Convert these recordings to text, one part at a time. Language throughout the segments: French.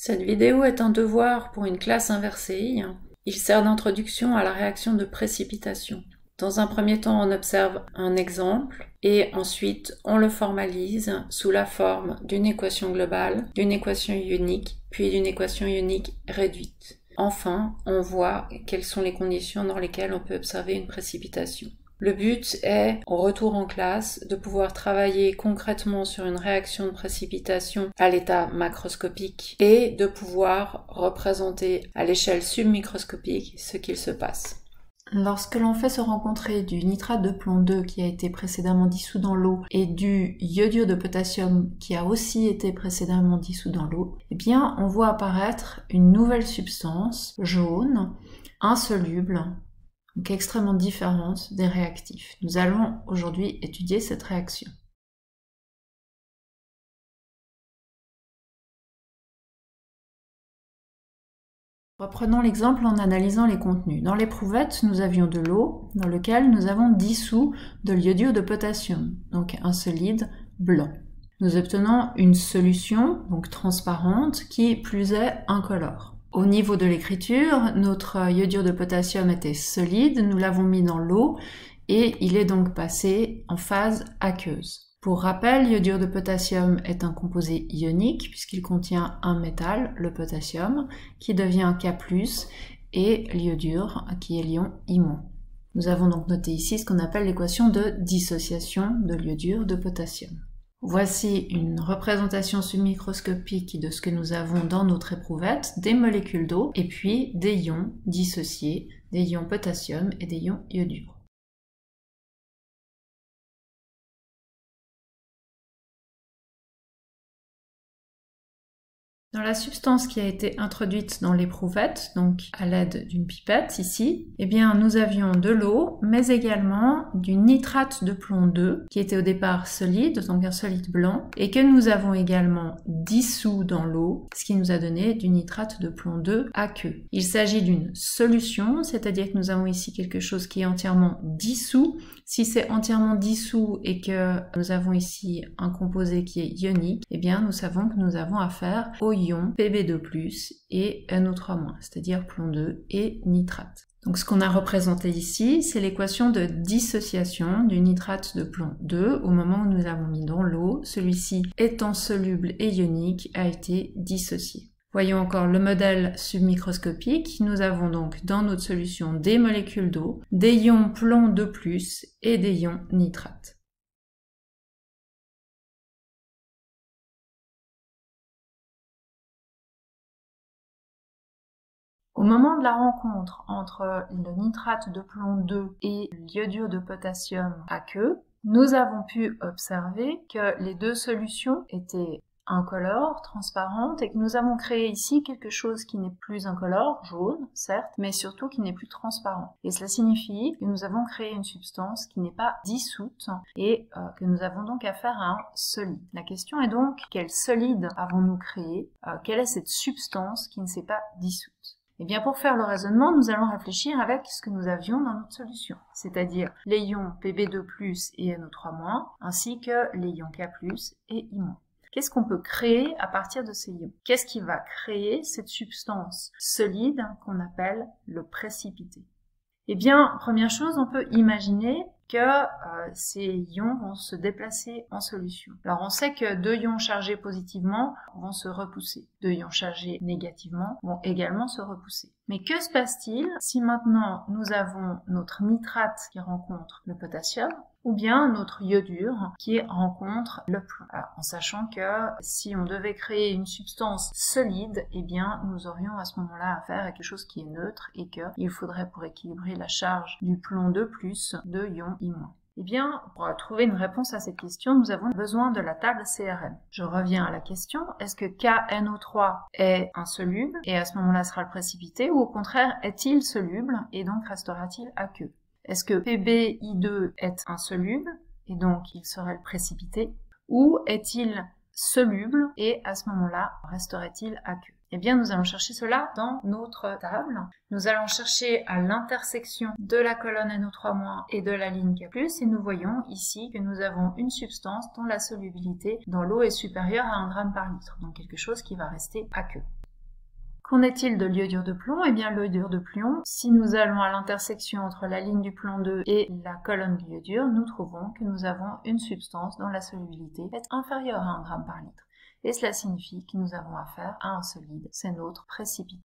Cette vidéo est un devoir pour une classe inversée. Il sert d'introduction à la réaction de précipitation. Dans un premier temps, on observe un exemple et ensuite on le formalise sous la forme d'une équation globale, d'une équation ionique, puis d'une équation ionique réduite. Enfin, on voit quelles sont les conditions dans lesquelles on peut observer une précipitation. Le but est, au retour en classe, de pouvoir travailler concrètement sur une réaction de précipitation à l'état macroscopique et de pouvoir représenter à l'échelle submicroscopique ce qu'il se passe. Lorsque l'on fait se rencontrer du nitrate de plomb 2 qui a été précédemment dissous dans l'eau et du iodure de potassium qui a aussi été précédemment dissous dans l'eau, eh bien on voit apparaître une nouvelle substance jaune, insoluble, donc extrêmement différente des réactifs. Nous allons aujourd'hui étudier cette réaction. Reprenons l'exemple en analysant les contenus. Dans l'éprouvette, nous avions de l'eau dans laquelle nous avons dissous de l'iodure de potassium, donc un solide blanc. Nous obtenons une solution, donc transparente, qui plus est incolore. Au niveau de l'écriture, notre iodure de potassium était solide, nous l'avons mis dans l'eau et il est donc passé en phase aqueuse. Pour rappel, l'iodure de potassium est un composé ionique puisqu'il contient un métal, le potassium, qui devient K+, et l'iodure qui est l'ion I-. Nous avons donc noté ici ce qu'on appelle l'équation de dissociation de l'iodure de potassium. Voici une représentation submicroscopique de ce que nous avons dans notre éprouvette, des molécules d'eau et puis des ions dissociés, des ions potassium et des ions iodure. Dans la substance qui a été introduite dans l'éprouvette, donc à l'aide d'une pipette ici, eh bien nous avions de l'eau, mais également du nitrate de plomb 2, qui était au départ solide, donc un solide blanc, et que nous avons également dissous dans l'eau, ce qui nous a donné du nitrate de plomb 2 aqueux. Il s'agit d'une solution, c'est-à-dire que nous avons ici quelque chose qui est entièrement dissous. Si c'est entièrement dissous et que nous avons ici un composé qui est ionique, eh bien nous savons que nous avons affaire au ion Pb2+, et NO3-, c'est-à-dire plomb 2 et nitrate. Donc ce qu'on a représenté ici, c'est l'équation de dissociation du nitrate de plomb 2 au moment où nous l'avons mis dans l'eau. Celui-ci, étant soluble et ionique, a été dissocié. Voyons encore le modèle submicroscopique. Nous avons donc dans notre solution des molécules d'eau, des ions plomb 2+, et des ions nitrate. Au moment de la rencontre entre le nitrate de plomb 2 et l'iodure de potassium aqueux, nous avons pu observer que les deux solutions étaient incolores, transparentes, et que nous avons créé ici quelque chose qui n'est plus incolore, jaune, certes, mais surtout qui n'est plus transparent. Et cela signifie que nous avons créé une substance qui n'est pas dissoute et que nous avons donc affaire à un solide. La question est donc, quel solide avons-nous créé? Quelle est cette substance qui ne s'est pas dissoute? Eh bien, pour faire le raisonnement, nous allons réfléchir avec ce que nous avions dans notre solution, c'est-à-dire les ions Pb2+, et NO3-, ainsi que les ions K+, et I-. Qu'est-ce qu'on peut créer à partir de ces ions? Qu'est-ce qui va créer cette substance solide qu'on appelle le précipité? Eh bien, première chose, on peut imaginer que ces ions vont se déplacer en solution. Alors on sait que deux ions chargés positivement vont se repousser. Deux ions chargés négativement vont également se repousser. Mais que se passe-t-il si maintenant nous avons notre nitrate qui rencontre le potassium ou bien notre iodure qui rencontre le plomb? En sachant que si on devait créer une substance solide, eh bien nous aurions à ce moment-là affaire à quelque chose qui est neutre et qu'il faudrait pour équilibrer la charge du plomb 2+, deux ions I-. Eh bien, pour trouver une réponse à cette question, nous avons besoin de la table CRM. Je reviens à la question, est-ce que KNO3 est insoluble et à ce moment-là sera le précipité, ou au contraire, est-il soluble et donc restera-t-il aqueux? Est-ce que PbI2 est insoluble et donc il serait le précipité, ou est-il soluble et à ce moment-là resterait-il aqueux? Eh bien, nous allons chercher cela dans notre table. Nous allons chercher à l'intersection de la colonne NO3- et de la ligne K+, et nous voyons ici que nous avons une substance dont la solubilité dans l'eau est supérieure à 1 g par litre, donc quelque chose qui va rester aqueux. Qu'en est-il de l'iodure de plomb? Eh bien, l'iodure de plomb, si nous allons à l'intersection entre la ligne du plomb 2 et la colonne de l'iodure, nous trouvons que nous avons une substance dont la solubilité est inférieure à 1 g par litre. Et cela signifie que nous avons affaire à un solide, c'est notre précipitant.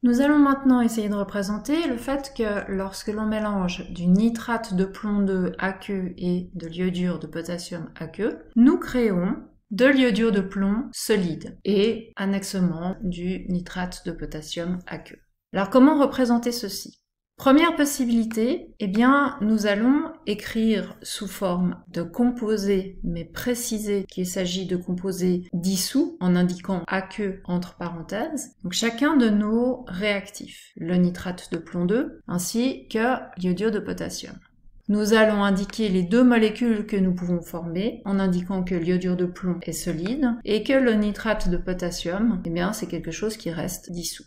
Nous allons maintenant essayer de représenter le fait que lorsque l'on mélange du nitrate de plomb 2 aqueux et de l'iodure de potassium aqueux, nous créons de l'iodure de plomb solide et annexement du nitrate de potassium aqueux. Alors comment représenter ceci? Première possibilité, eh bien, nous allons écrire sous forme de composés, mais préciser qu'il s'agit de composés dissous, en indiquant aqueux entre parenthèses, donc chacun de nos réactifs, le nitrate de plomb 2, ainsi que l'iodure de potassium. Nous allons indiquer les deux molécules que nous pouvons former, en indiquant que l'iodure de plomb est solide, et que le nitrate de potassium, eh bien, c'est quelque chose qui reste dissous.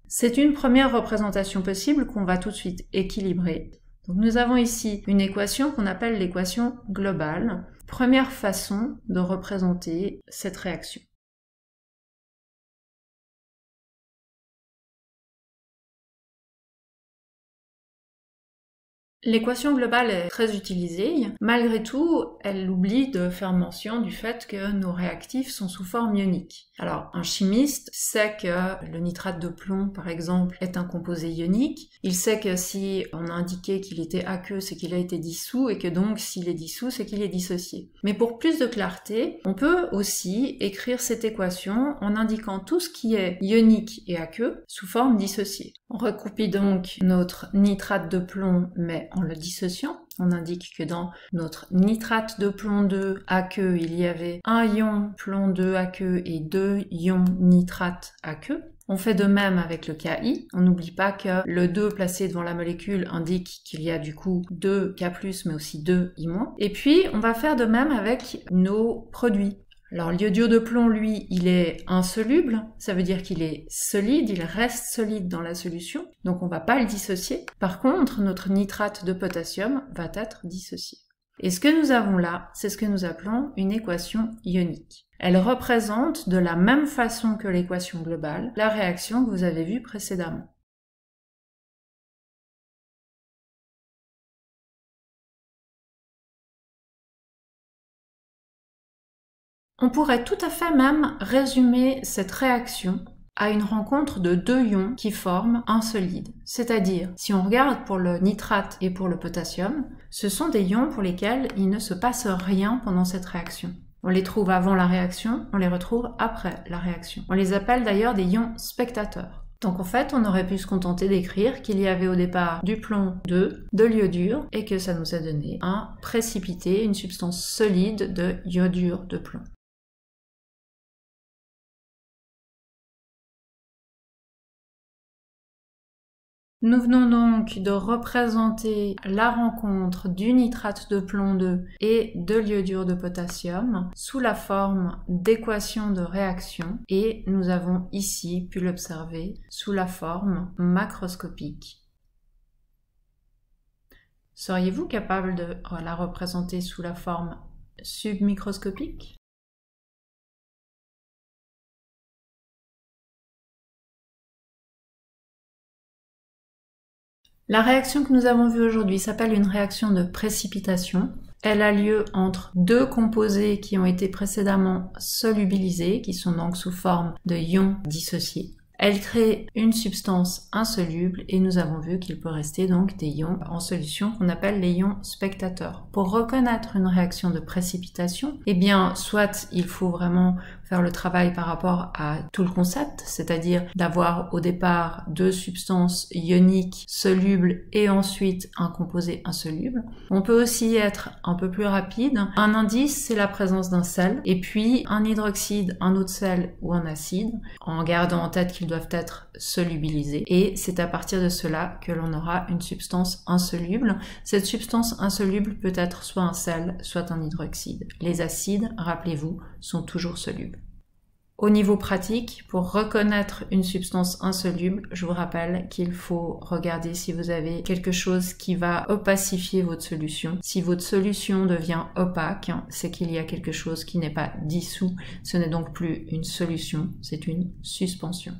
C'est une première représentation possible qu'on va tout de suite équilibrer. Donc nous avons ici une équation qu'on appelle l'équation globale, première façon de représenter cette réaction. L'équation globale est très utilisée. Malgré tout, elle oublie de faire mention du fait que nos réactifs sont sous forme ionique. Alors, un chimiste sait que le nitrate de plomb, par exemple, est un composé ionique. Il sait que si on a indiqué qu'il était aqueux, c'est qu'il a été dissous, et que donc, s'il est dissous, c'est qu'il est dissocié. Mais pour plus de clarté, on peut aussi écrire cette équation en indiquant tout ce qui est ionique et aqueux sous forme dissociée. On recopie donc notre nitrate de plomb, mais en le dissociant. On indique que dans notre nitrate de plomb 2 aqueux, il y avait un ion plomb 2 aqueux et 2 ions nitrate aqueux. On fait de même avec le Ki. On n'oublie pas que le 2 placé devant la molécule indique qu'il y a du coup 2 K+, mais aussi 2 I-. Et puis, on va faire de même avec nos produits. Alors l'iodure de plomb, lui, il est insoluble, ça veut dire qu'il est solide, il reste solide dans la solution, donc on va pas le dissocier. Par contre, notre nitrate de potassium va être dissocié. Et ce que nous avons là, c'est ce que nous appelons une équation ionique. Elle représente de la même façon que l'équation globale la réaction que vous avez vue précédemment. On pourrait tout à fait même résumer cette réaction à une rencontre de deux ions qui forment un solide. C'est-à-dire, si on regarde pour le nitrate et pour le potassium, ce sont des ions pour lesquels il ne se passe rien pendant cette réaction. On les trouve avant la réaction, on les retrouve après la réaction. On les appelle d'ailleurs des ions spectateurs. Donc en fait, on aurait pu se contenter d'écrire qu'il y avait au départ du plomb 2, de l'iodure, et que ça nous a donné un précipité, une substance solide de iodure de plomb. Nous venons donc de représenter la rencontre du nitrate de plomb 2 et de l'iodure de potassium sous la forme d'équations de réaction et nous avons ici pu l'observer sous la forme macroscopique. Seriez-vous capable de la représenter sous la forme submicroscopique ? La réaction que nous avons vue aujourd'hui s'appelle une réaction de précipitation. Elle a lieu entre deux composés qui ont été précédemment solubilisés, qui sont donc sous forme de ions dissociés. Elle crée une substance insoluble et nous avons vu qu'il peut rester donc des ions en solution qu'on appelle les ions spectateurs. Pour reconnaître une réaction de précipitation, eh bien, soit il faut vraiment faire le travail par rapport à tout le concept, c'est-à-dire d'avoir au départ deux substances ioniques solubles et ensuite un composé insoluble. On peut aussi être un peu plus rapide. Un indice, c'est la présence d'un sel, et puis un hydroxyde, un autre sel ou un acide, en gardant en tête qu'ils doivent être solubilisés. Et c'est à partir de cela que l'on aura une substance insoluble. Cette substance insoluble peut être soit un sel, soit un hydroxyde. Les acides, rappelez-vous, sont toujours solubles. Au niveau pratique, pour reconnaître une substance insoluble, je vous rappelle qu'il faut regarder si vous avez quelque chose qui va opacifier votre solution. Si votre solution devient opaque, c'est qu'il y a quelque chose qui n'est pas dissous. Ce n'est donc plus une solution, c'est une suspension.